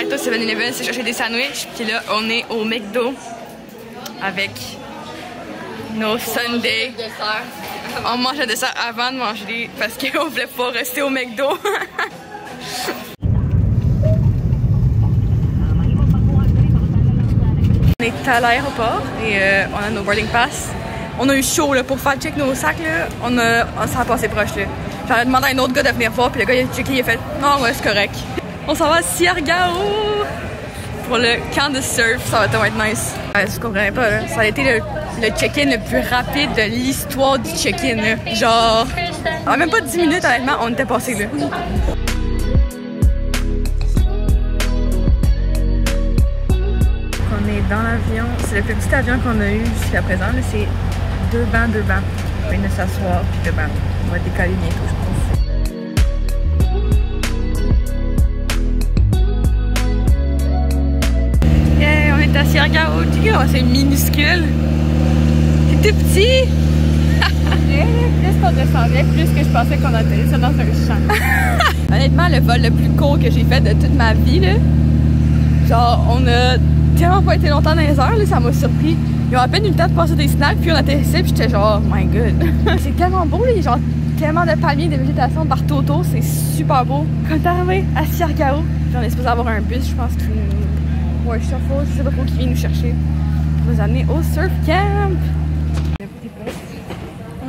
direct au 7-Eleven, c'est chercher des sandwichs. Puis là, on est au McDo avec nos sundaes. On mange le dessert avant de manger parce qu'on voulait pas rester au McDo. On est à l'aéroport et on a nos boarding pass. On a eu chaud là, pour faire check nos sacs. Là. On s'en a passé proche. Là. J'avais demandé à un autre gars de venir voir, puis le gars il a checké, il a fait non, ouais, c'est correct. On s'en va à Siargao pour le camp de surf, ça va tellement être nice. Ouais, je comprenais pas, là. Ça a été le check-in le plus rapide de l'histoire du check-in. Genre, en même pas 10 minutes, honnêtement, on était passé là. On est dans l'avion, c'est le plus petit avion qu'on a eu jusqu'à présent. C'est 2 bancs. On vient de s'asseoir, puis 2 bancs. On va décoller bientôt, je pense. Yeah, on est à Siargao. C'est minuscule. C'est tout petit. Plus qu'on descendait, plus que je pensais qu'on atterrissait dans un champ. Honnêtement, le vol le plus court que j'ai fait de toute ma vie, là. Genre, on a tellement pas été longtemps dans les heures, là, ça m'a surpris. Ils ont à peine eu le temps de passer des snacks, puis on atterrissait, puis j'étais genre, oh my god. C'est tellement beau, là, genre tellement de palmiers, de végétation partout autour, c'est super beau. Quand t'es arrivé à Siargao, on est supposé avoir un bus, je pense, qui nous... Ouais, je sais pas trop, qui vient nous chercher pour nous amener au surf camp.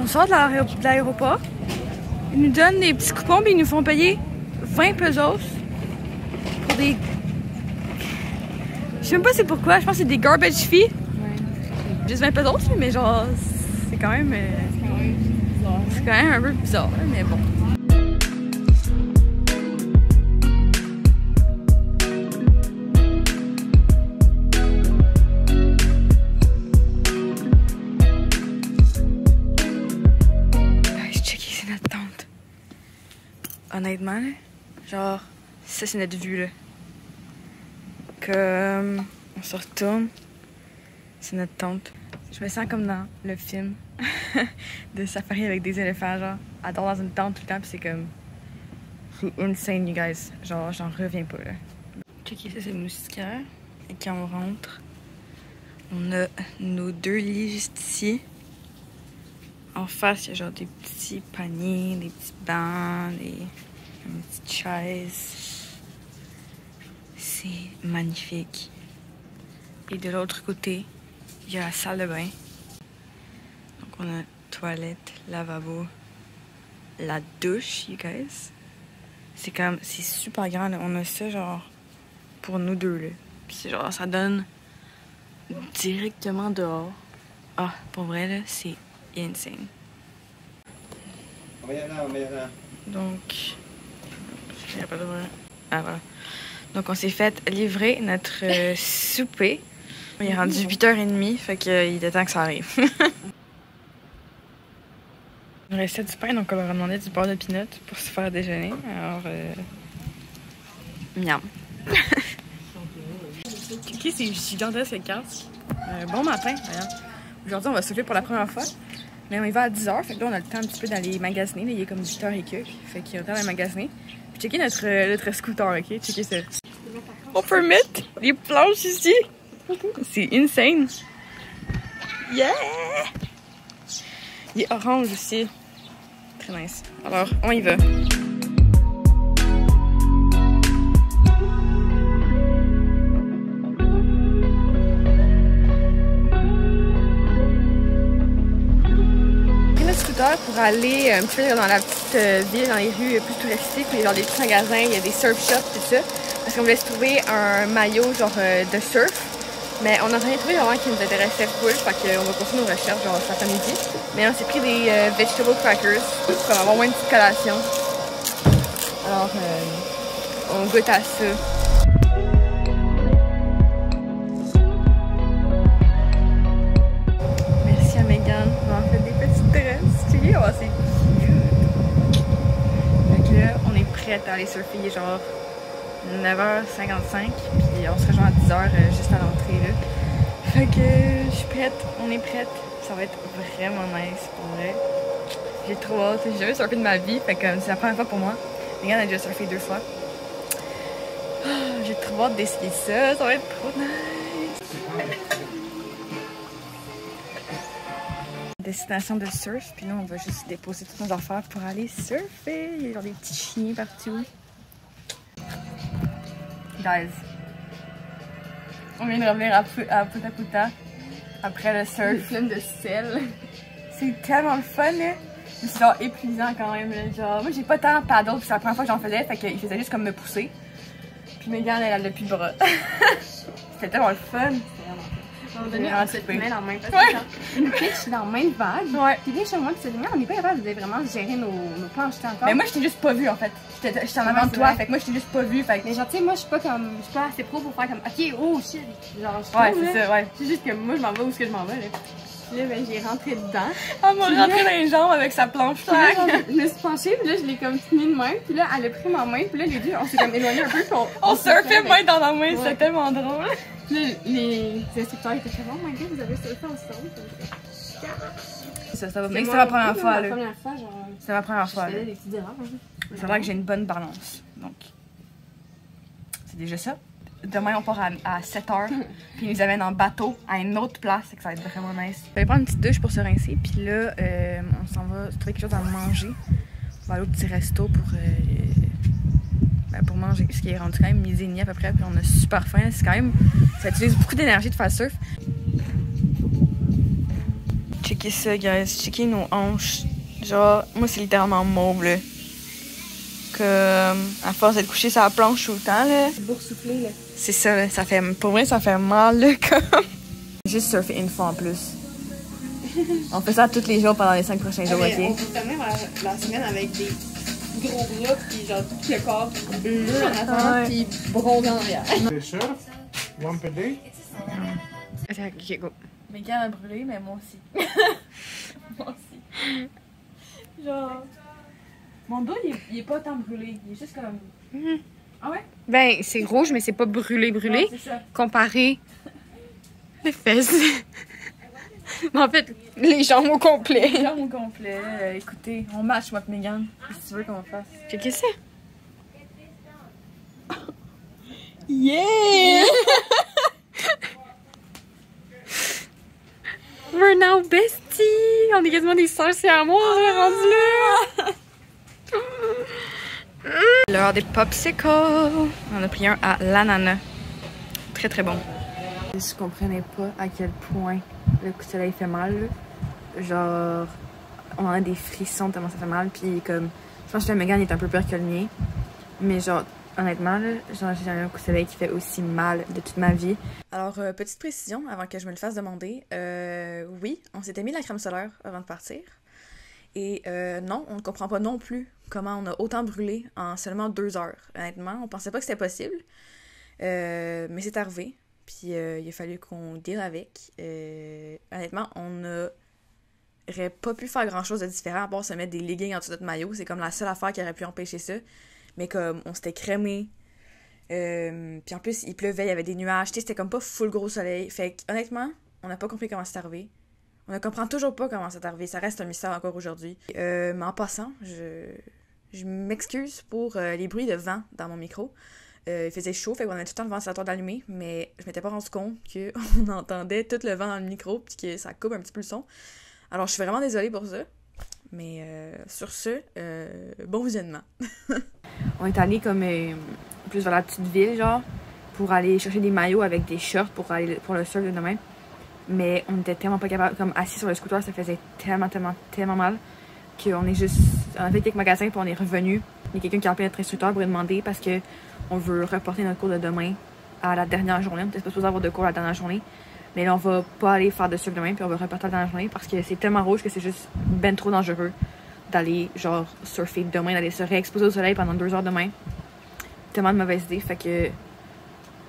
On sort de l'aéroport, ils nous donnent des petits coupons, puis ils nous font payer 20 pesos pour des... Je sais même pas c'est pourquoi, je pense que c'est des garbage fees. Ouais. Juste 20 pesos, mais genre, c'est quand même... c'est quand même un peu bizarre, mais bon. Checker, c'est notre tente. Honnêtement, là, genre, ça c'est notre vue, là. Comme on se retourne, c'est notre tente. Je me sens comme dans le film de safari avec des éléphants, genre, à dormir dans une tente tout le temps, puis c'est comme... C'est insane, you guys. Genre, j'en reviens pas, là. Checker, ça c'est le moustiquaire. Et quand on rentre, on a nos 2 lits juste ici. En face, il y a genre des petits paniers, des petits bancs, une petite chaise. C'est magnifique. Et de l'autre côté, il y a la salle de bain. Donc on a toilette, lavabo, la douche, you guys. C'est super grand, là. On a ça genre pour nous deux, là. Puis c'est genre, ça donne directement dehors. Ah, pour vrai, là, c'est insane. Donc, je n'ai pas de vrai. Ah, voilà. Donc, on s'est fait livrer notre souper. Il est rendu 8h30, fait qu'il est temps que ça arrive. Il nous restait du pain, donc on leur a demandé du beurre de peanut pour se faire déjeuner. Alors, miam. Ok, c'est gigantesque cette carte. Bon matin, regarde. Aujourd'hui, on va souffler pour la première fois. Mais on y va à 10h, fait que là, on a le temps un petit peu d'aller magasiner. Là, il est comme 8h et quelques, fait qu'il y a le temps d'aller magasiner. Puis checker notre scooter, ok? Checker ça. On peut mettre les planches ici. C'est insane. Yeah! Il est orange aussi. Très nice. Alors, on y va. Pour aller un petit peu dans la petite ville, dans les rues plus touristiques, puis genre des petits magasins, il y a des surf shops, tout ça. Parce qu'on voulait se trouver un maillot genre de surf, mais on n'a rien trouvé vraiment qui nous intéressait full, fait qu'on va continuer nos recherches genre cet après-midi. Mais on s'est pris des vegetable crackers pour avoir moins de petite collation. Alors on goûte à ça. Merci à Megan pour m'avoir fait des petites dresses. Oh, c'est cute! Donc là, on est prête à aller surfer, il est genre 9h55, puis on se rejoint à 10h juste à l'entrée là. Fait que je suis prête, on est prête, ça va être vraiment nice pour vrai. J'ai trop hâte, j'ai jamais surfé de ma vie, fait que c'est la première fois pour moi. Megan a déjà surfé 2 fois. J'ai trop hâte d'essayer ça, ça va être trop nice. Destination de surf, puis là on va juste déposer toutes nos affaires pour aller surfer. Il y a genre des petits chiens partout. Guys, on vient de revenir à Puta Puta après le surf. Plein de sel. C'est tellement le fun, là. C'est genre épuisant quand même. Là. Genre, moi j'ai pas tant de paddle, puis c'est la première fois que j'en faisais, fait qu'il faisait juste comme me pousser. Puis Megan, elle a plus de bras. C'était tellement le fun. On va donner un cette main en main. Ouais. Une pitch dans main de vague. Ouais. Puis bien chez moi, puis on n'est pas capable de vraiment gérer nos planches encore. Mais moi, je t'ai juste pas vu en fait. J'étais en avant de toi, fait que moi, je t'ai juste pas vu. Fait que... Mais genre, tu sais, moi, je suis pas assez pro pour faire comme, ok, oh shit. Genre, je ouais, trouve, c'est ça, ouais. C'est juste que moi, je m'en vais où est-ce que je m'en vais, là. Puis là, ben, j'ai rentré dedans. Elle m'a rentré dans les jambes avec sa planche. Je me suis penchée, puis là, je l'ai comme tenue de main. Puis là, elle a pris ma main, puis là, les deux, on s'est comme éloignés un peu. Puis on surfait main dans la main, c'était tellement drôle. Puis là, les instructeurs étaient comme, oh my god, vous avez surfé ensemble. Ça va. Mais c'est ma première fois, là. C'est ma première fois, là. Des petites erreurs. C'est vrai que j'ai une bonne balance. Donc, c'est déjà ça. Demain, on part à 7h, puis ils nous amènent en bateau à une autre place, et que ça va être vraiment nice. On va aller prendre une petite douche pour se rincer, puis là, on s'en va trouver quelque chose à manger. On va aller au petit resto pour manger, parce qu'il est rendu quand même 12h30 à peu près, puis on a super faim. C'est quand même, ça utilise beaucoup d'énergie de faire surf. Checkez ça, guys. Checkez nos hanches. Genre, moi, c'est littéralement mauve, là. Comme, à force d'être couché sur la planche tout le temps, là. Boursouflé, là. C'est ça, là. Ça fait, pour vrai, ça fait mal, là, comme. Juste surfer une fois en plus. On fait ça tous les jours pendant les 5 prochains jours, ok? On peut terminer la semaine avec des gros bras, puis genre tout le corps bleu en avant, puis bronzé en arrière. Surf, one per day. Ok, go. Megan a brûlé, mais moi aussi. Moi aussi. Genre. Mon dos, il est pas tant brûlé. Il est juste comme. Ah ouais? Ben, c'est rouge, mais c'est pas brûlé. Ouais, c'est ça. Comparé les fesses. Mais en fait, les jambes au complet. Les jambes au complet. Écoutez, on match, moi et Megan. Si tu veux qu'on fasse. Checkez ça. Yeah! We're now besties! On est quasiment des sœurs siamoises, on est rendu là! L'heure des popsicles. On a pris un à l'ananas. Très très bon. Je comprenais pas à quel point le coup de soleil fait mal. Là. Genre, on a des frissons tellement ça fait mal. Puis comme, je pense que le Megan est un peu pire que le mien. Mais genre, honnêtement, là, genre, j'ai jamais un coup de soleil qui fait aussi mal de toute ma vie. Alors, petite précision avant que je me le fasse demander. Oui, on s'était mis de la crème solaire avant de partir. Et non, on ne comprend pas non plus comment on a autant brûlé en seulement 2 heures. Honnêtement, on pensait pas que c'était possible. Mais c'est arrivé. Puis il a fallu qu'on deal avec. Honnêtement, on n'aurait pas pu faire grand-chose de différent à part se mettre des leggings en dessous de notre maillot. C'est comme la seule affaire qui aurait pu empêcher ça. Mais comme on s'était crémé. Puis en plus, il pleuvait, il y avait des nuages. Tu sais, c'était comme pas full gros soleil. Fait que honnêtement, on n'a pas compris comment c'est arrivé. On ne comprend toujours pas comment c'est arrivé. Ça reste un mystère encore aujourd'hui. Mais en passant, je m'excuse pour les bruits de vent dans mon micro. Il faisait chaud, fait qu'on avait tout le temps le ventilateur allumé, mais je m'étais pas rendu compte qu'on entendait tout le vent dans le micro puis que ça coupe un petit peu le son. Alors, je suis vraiment désolée pour ça. Mais sur ce, bon visionnement. On est allé comme plus vers la petite ville, genre, pour aller chercher des maillots avec des shorts pour le surf de demain. Mais on était tellement pas capable, comme assis sur le scooter, ça faisait tellement mal qu'on est juste. On a fait quelques magasins puis on est revenu. Il y a quelqu'un qui a appelé notre instructeur pour lui demander parce que on veut reporter notre cours de demain à la dernière journée. On était pas supposé avoir de cours la dernière journée. Mais là, on va pas aller faire de surf demain puis on va reporter la dernière journée parce que c'est tellement rouge que c'est juste ben trop dangereux d'aller, genre, surfer demain, d'aller se réexposer au soleil pendant 2 heures demain. Tellement de mauvaise idée. Fait que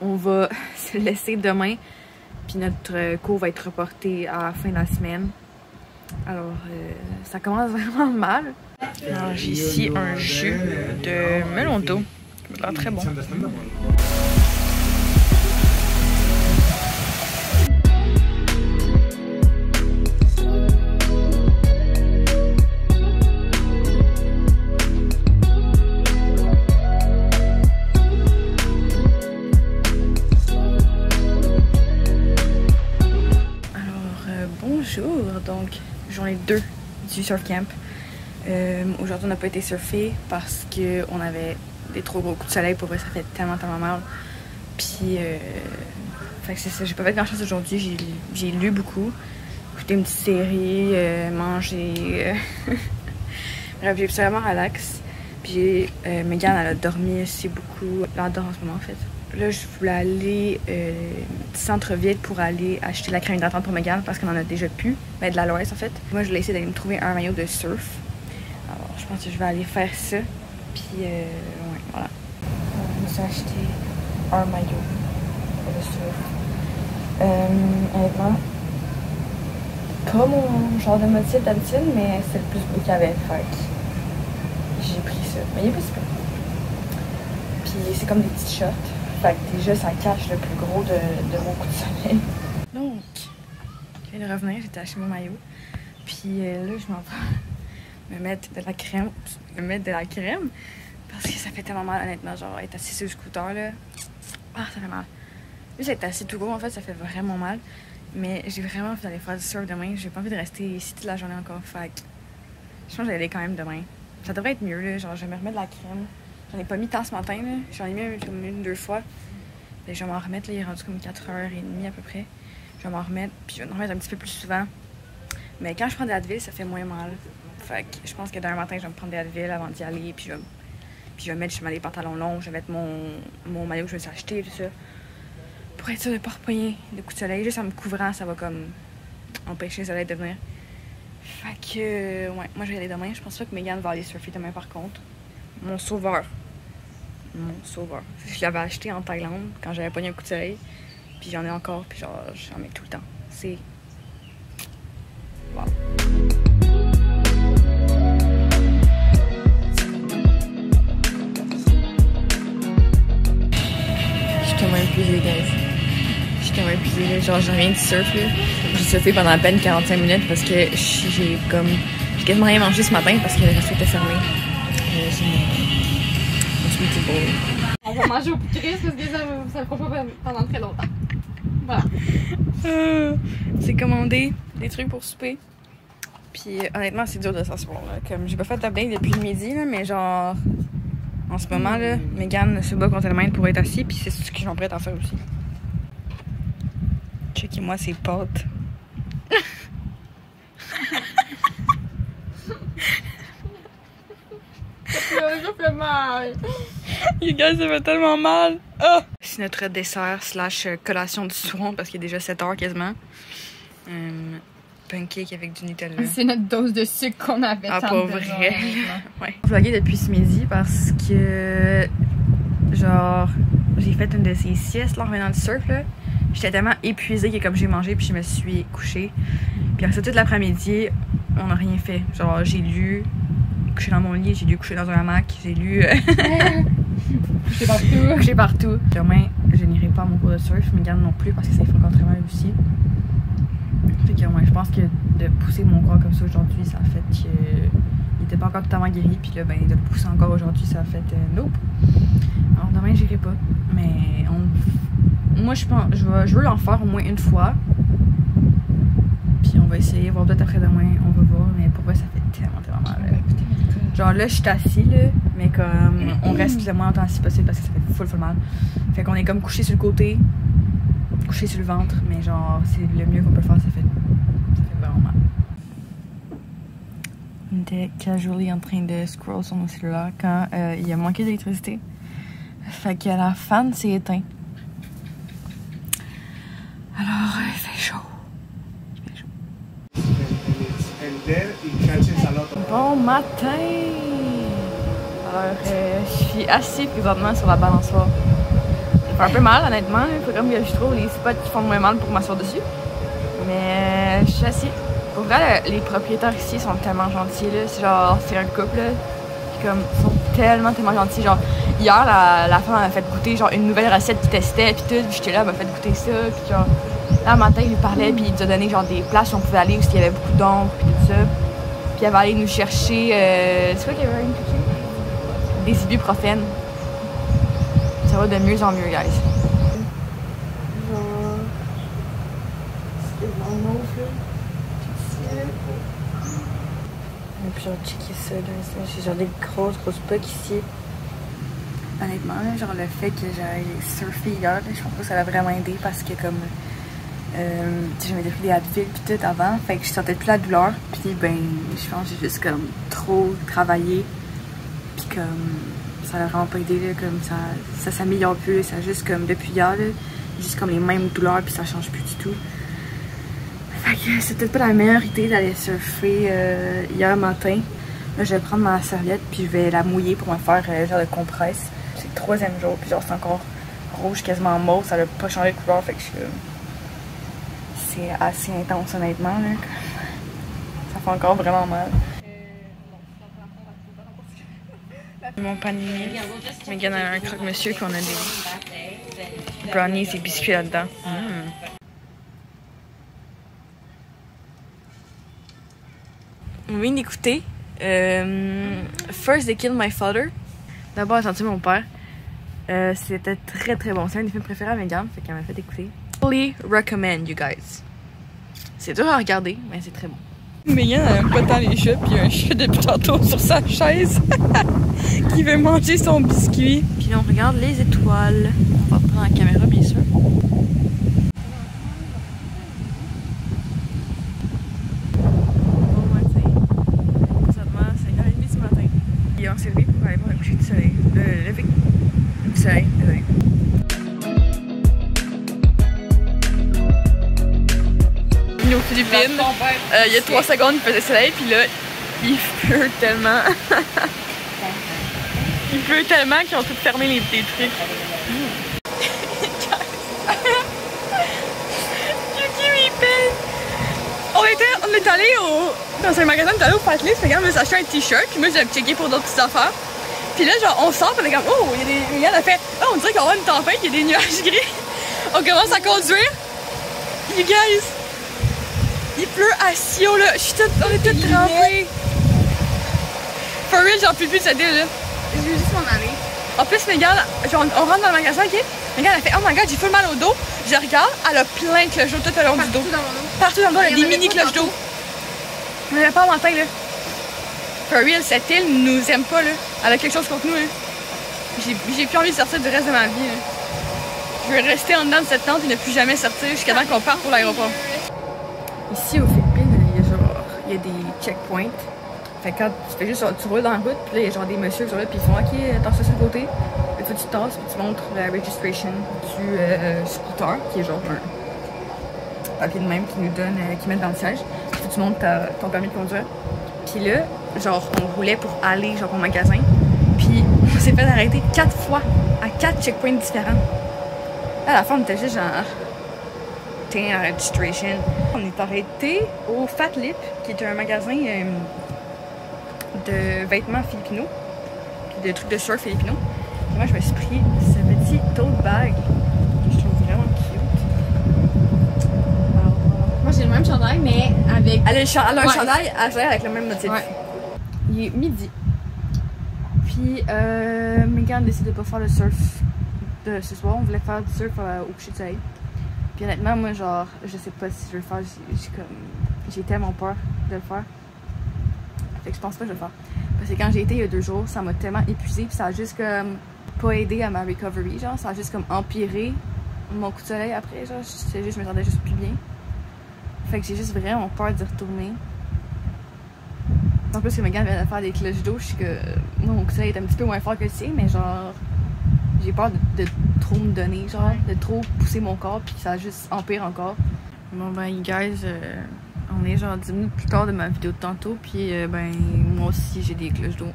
on va se laisser demain. Puis notre cours va être reporté à la fin de la semaine. Alors, ça commence vraiment mal. Alors, j'ai ici un jus de melon d'eau. Ça a l'air très bon. 2 du surf camp. Aujourd'hui, on n'a pas été surfer parce qu'on avait des trop gros coups de soleil. Pour vrai, ça fait tellement mal. Puis, fait que c'est ça. J'ai pas fait grand chose aujourd'hui. J'ai lu beaucoup, écouté une petite série, mangé. Bref, j'ai vraiment relax. Puis, Megan, elle a dormi aussi beaucoup. Elle adore en ce moment, en fait. Là, je voulais aller au centre-ville pour aller acheter la crème hydratante pour Megan parce qu'on en a déjà plus. Ben, de l'aloès, en fait. Moi, je voulais essayer d'aller me trouver un maillot de surf. Alors, je pense que je vais aller faire ça. Puis, ouais, voilà. Je me suis acheté un maillot de surf. Honnêtement, pas mon genre de motif d'habitude, mais c'est le plus beau qu'il y avait. Fait que j'ai pris ça. Mais il est pas super. Puis, c'est comme des petites shorts. Fait que déjà, ça cache le plus gros de mon coup de soleil. Donc, je viens de revenir, j'ai acheté mon maillot. Puis là, je m'en vais me mettre de la crème. Parce que ça fait tellement mal, honnêtement. Genre, être assis sur le scooter, là. Ah, ça fait mal. Juste être assis tout gros, en fait, ça fait vraiment mal. Mais j'ai vraiment envie d'aller faire du surf demain. J'ai pas envie de rester ici toute la journée encore. Fait que je pense que j'allais quand même demain. Ça devrait être mieux, là. Genre, je vais me remettre de la crème. J'en ai pas mis tant ce matin, là. J'en ai mis comme une, 2 fois. Et je vais m'en remettre, là. Il est rendu comme 4h30 à peu près. Je vais m'en remettre, puis je vais m'en remettre un petit peu plus souvent. Mais quand je prends des Advil, ça fait moins mal. Fait que je pense que demain matin, je vais me prendre des Advil avant d'y aller. Puis je vais mettre justement les pantalons longs. Je vais mettre mon maillot que je me suis acheté, tout ça. Pour être sûr de ne pas repogner de coups de soleil. Juste en me couvrant, ça va comme empêcher le soleil de venir. Fait que, ouais, moi je vais aller demain. Je pense pas que Megan va aller surfer demain par contre. Mon sauveur. Je l'avais acheté en Thaïlande quand j'avais pogné un coup de soleil. Puis j'en ai encore, puis genre, j'en mets tout le temps. C'est... Wow. Je suis tellement épuisée, guys. Je suis tellement épuisée, là. Genre, j'ai rien du surf, là. J'ai surfé pendant à peine 45 minutes parce que j'ai quasiment rien mangé ce matin parce que le resto était fermé. On va manger au Poucris parce que ça ne prend pas pendant très longtemps. Voilà. C'est commandé des trucs pour souper. Puis honnêtement, c'est dur de s'asseoir. Comme j'ai pas fait de tablin depuis le midi, là, mais genre en ce moment, là, Megan se bat contre elle-même pour être assise. Puis c'est ce que je m'apprête à faire aussi. Checkez-moi ces potes. Ça fait mal. You guys, ça fait tellement mal. Oh! C'est notre dessert / collation du soir parce qu'il est déjà 7h quasiment. Pancake avec du Nutella. C'est notre dose de sucre qu'on avait. Ah, pas vrai. Ouais. Je vloguais depuis ce midi parce que, genre, j'ai fait une de ces siestes là, en revenant du surf. Là. J'étais tellement épuisée que comme j'ai mangé puis je me suis couchée. Puis après ça, toute l'après-midi, on n'a rien fait. Genre, j'ai lu, couché dans mon lit, j'ai lu coucher dans un hamac, j'ai lu. Couché partout. Demain, je n'irai pas à mon cours de surf, Megan non plus parce que ça fait encore très mal aussi. Fait que ouais, je pense que de pousser mon corps comme ça aujourd'hui, ça a fait qu'il était pas encore totalement guéri. Puis là, ben, de le pousser encore aujourd'hui, ça a fait nope. Alors demain, j'irai pas. Mais moi, je pense, je veux l'en faire au moins une fois. Puis on va essayer, voir peut-être après-demain, on va voir. Mais pour moi, ça fait tellement mal. Genre là, je suis assis, là, mais comme on reste le moins longtemps assis possible parce que ça fait full mal. Fait qu'on est comme couché sur le côté, couché sur le ventre, mais genre, c'est le mieux qu'on peut faire, ça fait vraiment mal. On était casually en train de scroll sur nos cellulaires quand il a manqué d'électricité. Fait que la fan s'est éteinte. Alors, il fait chaud. Bon matin! Alors, je suis assise présentement sur la balançoire. Ça fait un peu mal, honnêtement. Il faut comme que je trouve les spots qui font moins mal pour m'asseoir dessus. Mais je suis assise. Pour vrai, les propriétaires ici sont tellement gentils. C'est un couple. Là, qui comme, sont tellement gentils. Genre, hier, la femme m'a fait goûter genre, une nouvelle recette qu'ils testaient. Puis tout, j'étais là, elle m'a fait goûter ça. Puis genre, là, le matin, il lui parlait. Puis il nous a donné genre, des places où on pouvait aller où il y avait beaucoup d'ombre. Puis tout ça. Puis elle va aller nous chercher. C'est quoi qu'il y avait une chercher? Des ibuprofènes. Ça va de mieux en mieux, guys. Genre. C'est dans l'eau, là. puis genre, checker ça, là. J'ai genre des grosses bugs ici. Honnêtement, là, genre le fait que j'aille surfer hier, là, je pense que ça l'a vraiment aidé parce que comme je m'étais pris des Advil puis tout avant, fait que je sentais plus la douleur, puis ben je pense que j'ai juste comme trop travaillé, puis comme ça l'a vraiment pas aidé, là, comme ça s'améliore plus, ça juste comme depuis hier, là, juste comme les mêmes douleurs puis ça change plus du tout. Fait que c'est peut-être pas la meilleure idée d'aller surfer hier matin. Là je vais prendre ma serviette puis je vais la mouiller pour me faire genre de compresse. C'est le 3e jour, puis genre c'est encore rouge, quasiment mauve, ça n'a pas changé de couleur, fait que c'est assez intense honnêtement, là. Ça fait encore vraiment mal. Mon panier, Megan a un croque-monsieur qu'on a des brownies et biscuits là-dedans. On vient d'écouter First They Killed My Father. D'abord, j'ai entendu mon père. C'était très très bon. C'est un des films préférés à Megan, fait qu'elle m'a fait écouter. Fully recommend, you guys. C'est dur à regarder, mais c'est très bon. Megan aime pas tant les chats, puis il y a un chat depuis tantôt sur sa chaise qui veut manger son biscuit. Puis là, on regarde les étoiles. On va prendre la caméra, bien sûr. Bon matin. Présentement, c'est 9h30 du matin. Et on s'est levé pour aller voir le coucher du soleil. Le lever du soleil, désolé. Aux Philippines, il y a 3 secondes il faisait soleil, puis là il pleut tellement. Il pleut tellement qu'ils ont tout fermé les trucs. On est allé dans un magasin, on est allé au Fat List, regarde, on m'a acheté un t-shirt, puis moi j'ai checké pour d'autres petites affaires. Puis là genre on sort, on est comme oh, il y a des. Regarde, elle fait oh, on dirait qu'on va avoir une tempête, il y a des nuages gris. On commence à conduire. You guys! Il pleut à Sio là, on est toutes trempées. For real, j'en peux plus de cette île là. Je veux juste m'en aller. En plus, Megan, genre, on rentre dans le magasin, ok? Megan, elle fait oh my god, j'ai full mal au dos. Je regarde, elle a plein de cloches d'eau tout le long du dos. Partout dans mon dos. Partout dans le dos, il y a des mini cloches d'eau. On n'avait pas en matin là. For real, cette île nous aime pas là. Elle a quelque chose contre nous là. J'ai plus envie de sortir du reste de ma vie là. Je veux rester en dedans de cette tente et ne plus jamais sortir jusqu'à temps qu'on parte pour l'aéroport. Ici aux Philippines, il y a des checkpoints. Fait que quand tu fais juste, tu roules dans la route, puis là il y a genre des messieurs qui sont là, puis ils font ok, attention sur le côté. Puis faut que tu tasses, puis tu montres la registration du scooter, qui est genre un papier de même qui nous donne, qui met dans le siège. Puis tu montres ton permis de conduire. Puis là, genre on roulait pour aller genre au magasin, puis on s'est fait arrêter 4 fois à 4 checkpoints différents. À la fin on était juste genre la registration. On est arrêté au Fat Lip, qui est un magasin de vêtements philippino, puis de trucs de surf philippino. Et moi, je me suis pris ce petit tote bag que je trouve vraiment cute. Alors, moi, j'ai le même chandail, mais avec. Elle a un chandail avec le même motif. Ouais. Il est midi. Puis, Megan décide de pas faire le surf de ce soir. On voulait faire du surf au coucher de soleil. Puis honnêtement, moi, genre, je sais pas si je vais le faire. J'ai tellement peur de le faire. Fait que je pense pas que je vais le faire. Parce que quand j'ai été il y a 2 jours, ça m'a tellement épuisée. Puis ça a juste comme pas aidé à ma recovery. Genre, ça a juste comme empiré mon coup de soleil après. Genre, je me sentais juste plus bien. Fait que j'ai juste vraiment peur d'y retourner. En plus, que Megan vient de faire des cloches d'eau, je sais que moi, mon coup de soleil est un petit peu moins fort que le sien, mais genre. J'ai peur de trop me donner, genre, de trop pousser mon corps, puis ça juste empire encore. Bon ben, guys, on est genre 10 minutes plus tard de ma vidéo de tantôt, puis ben, moi aussi j'ai des cloches d'eau.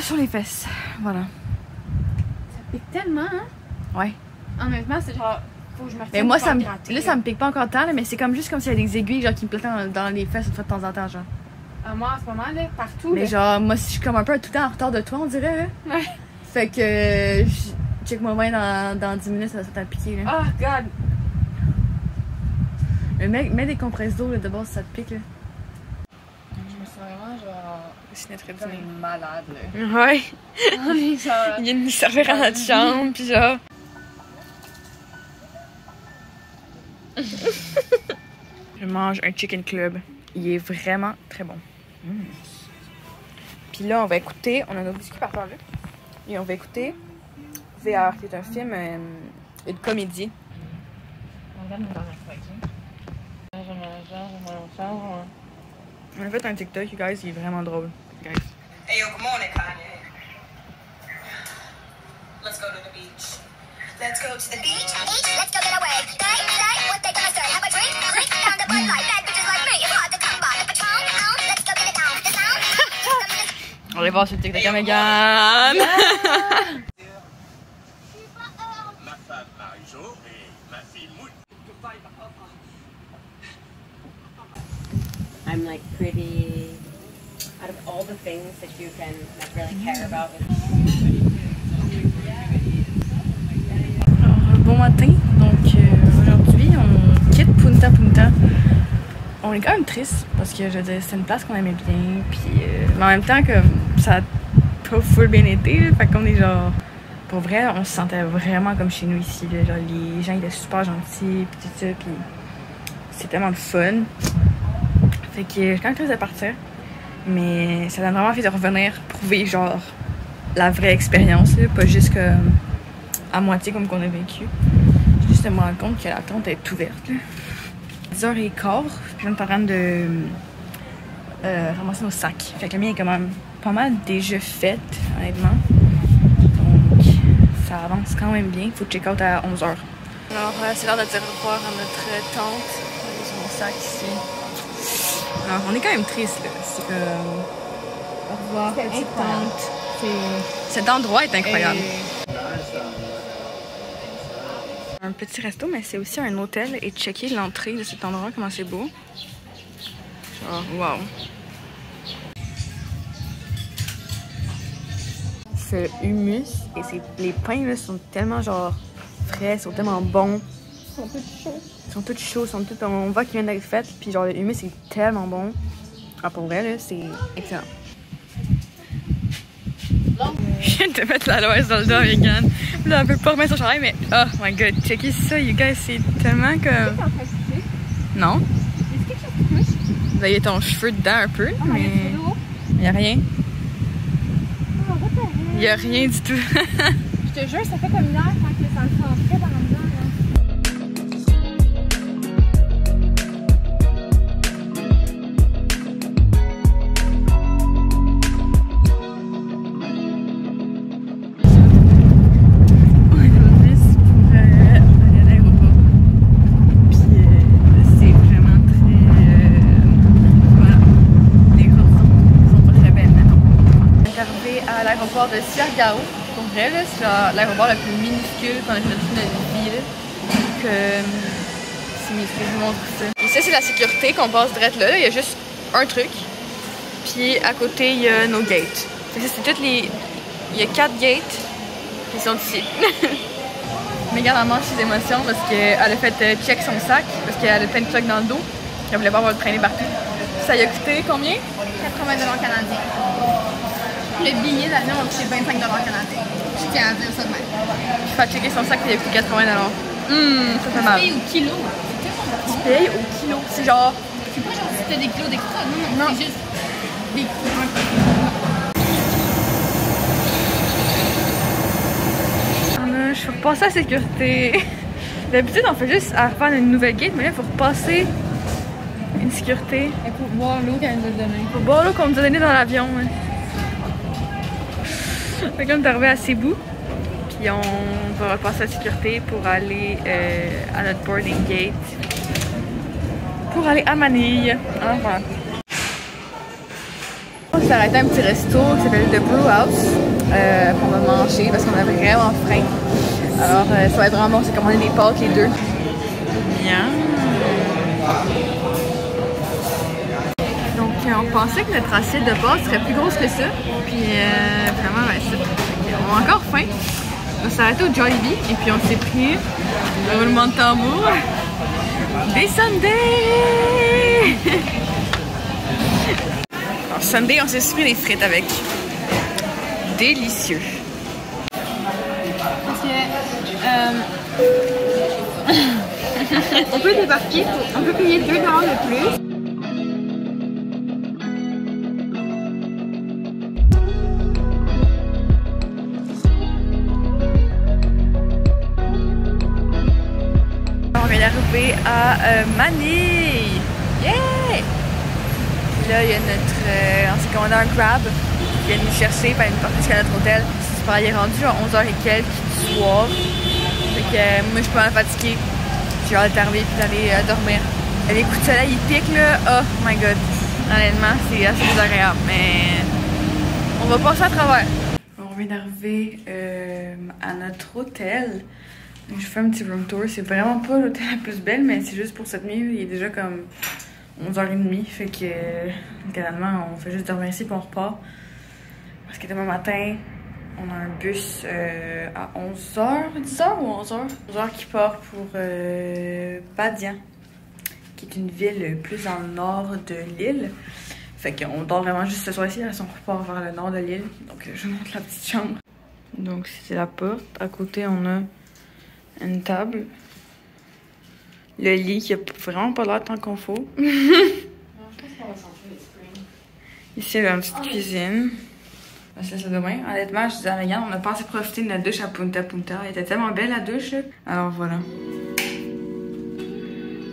Sur les fesses, voilà. Ça pique tellement, hein? Ouais. Honnêtement, c'est genre, faut que je me refais. Mais moi, là, ça me pique pas encore tant, là, mais c'est comme juste comme s'il y a des aiguilles, genre, qui me plantent dans les fesses une fois de temps en temps, genre. Moi, en ce moment, là, partout. Mais là. genre, moi, je suis comme un peu tout le temps en retard de toi, on dirait, là. Ouais. Fait que, check-moi bien dans 10 minutes, ça va te piquer, là. Oh, God! Mais mets des compresses d'eau, là, de base, ça te pique, là. Je me sens vraiment, genre, C'est notre comme une malade, là. Ouais. On est genre... Il y a une serveur dans notre chambre, pis genre... Je mange un chicken club. Il est vraiment très bon. Puis là, on va écouter, on a nos biscuits par terre là. Et on va écouter VR, qui est un film, une comédie. On a fait un TikTok, you guys, il est vraiment drôle. Guys. Hey, yo, good morning, Kanye. Let's go to the beach. Let's go to the beach. Let's go get away. They say what they gonna say. Have a drink, drink down the Bud Light. Bad bitches like me, it's hard to come by. The Patron, let's go get it down. The sound. On va aller voir sur TikTok à Megan. Ma femme Marie-Jo et ma fille Moon. I'm like pretty out of all the things that you can not really care about. Alors, bon matin, donc aujourd'hui on quitte Punta Punta. On est quand même triste parce que je veux dire, c'est une place qu'on aimait bien, puis mais en même temps que ça a pas full bien été, là, fait qu'on est genre, pour vrai, on se sentait vraiment comme chez nous ici, là, genre les gens étaient super gentils, puis tout ça, puis c'est tellement de fun. Fait que je suis quand même triste de partir, mais ça donne vraiment envie de revenir prouver genre la vraie expérience, là, pas juste comme à moitié comme qu'on a vécu. Juste de me rendre compte que la tente est ouverte. Là. 10h15, puis on est en train de ramasser nos sacs. Fait que le mien est quand même pas mal déjà fait, honnêtement. Donc ça avance quand même bien. Il faut check out à 11h. Alors c'est l'heure de dire au revoir à notre tente. J'ai mon sac ici. Alors on est quand même triste là. C'est au revoir, petite tente. Cet endroit est incroyable. Un petit resto, mais c'est aussi un hôtel. Et checker l'entrée de cet endroit, comment c'est beau. Genre, wow. C'est humus et les pains là, sont tellement genre frais, sont tellement bons. Ils sont tous chauds, on voit qu'ils viennent d'être faits. Puis genre le humus est tellement bon. Ah, pour vrai, là, c'est excellent. Je viens de te mettre la loise dans le dos, Megan. Là, elle peut pas remettre son chandail, mais oh my god, checkez ça, you guys, c'est tellement comme. Non? Est-ce quelque chose qui touche? Vous avez ton cheveu dedans un peu, mais. Il y a rien. Il y a rien du tout. Je te jure, ça fait comme une heure quand que ça me rentrait dans la misère. De Siargao, pour vrai, c'est l'aéroport le plus minuscule qu'on a fait de notre vie. C'est minuscule, je vous montre ça. Et ça, c'est la sécurité qu'on passe direct là. Il y a juste un truc. Puis à côté, il y a nos gates. C'est toutes les. Il y a 4 gates qui sont ici. Megan a mange ses émotions parce qu'elle a fait check son sac, parce qu'elle a plein de trucs dans le dos. Elle voulait pas avoir le traîner partout. Ça y a coûté combien? 80 $ canadiens. Le billet d'avion a coûté 25 $ canadiens. Je tiens à dire ça de même. Je fais checker son sac, il a coûté 80 $. Ça fait mal. Tu payes au kilo. Tu payes au kilo. C'est genre. C'est pas genre si t'as des kilos d'extra. Non, c'est juste des kilos. Je faut repasser à la sécurité. D'habitude, on fait juste à faire une nouvelle gate, mais là, il faut repasser une sécurité. Il faut boire l'eau qu'elle nous a donnée. Il faut boire l'eau qu'on nous a donnée dans l'avion. Ouais. Fait que là, on est arrivé à Cebu, puis on va repasser la sécurité pour aller à notre boarding gate, pour aller à Manille. Hein, voilà. On s'est arrêté à un petit resto qui s'appelle The Brew House, qu'on va manger parce qu'on a vraiment faim. Alors, ça va être vraiment bon, c'est commandé des pâtes les deux. Bien. Donc, on pensait que notre assiette de base serait plus grosse que ça. Puis, vraiment, ouais, ça. On a encore faim. On s'est arrêté au Jollibee et puis on s'est pris le roulement de tambour. Des sundaes! Alors, sundae, on s'est pris des frites avec. Délicieux. Parce que on peut débarquer, on peut payer 2 $ de plus. à Manille. Yeah! Puis là, il y a notre... on s'est commandé un Grab. Il vient nous chercher, puis nous porter jusqu'à notre hôtel. Il est rendu à 11h et quelques du soir. Fait que moi, je suis pas mal fatiguée. J'ai hâte d'arriver et d'aller dormir. Les coups de soleil, ils piquent là. Oh my god. Honnêtement, c'est assez désagréable, mais on va passer à travers. On vient d'arriver à notre hôtel. Je fais un petit room tour. C'est vraiment pas l'hôtel la plus belle, mais c'est juste pour cette nuit. Il est déjà comme 11h30. Fait que, littéralement, on fait juste dormir ici et on repart. Parce que demain matin, on a un bus à 11h, 10h ou 11h? 11h qui part pour Badian, qui est une ville plus dans le nord de l'île. Fait qu'on dort vraiment juste ce soir-ci, on repart vers le nord de l'île. Donc je monte la petite chambre. Donc c'est la porte. À côté, on a une table. Le lit qui a vraiment pas l'air tant qu'on faut. Ici, il y a une petite cuisine. On va se laisser demain. Honnêtement, je disais à Megan, on a pas assez profité de notre douche à Punta Punta. Elle était tellement belle la douche. Alors voilà.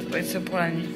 Ça va être ça pour la nuit.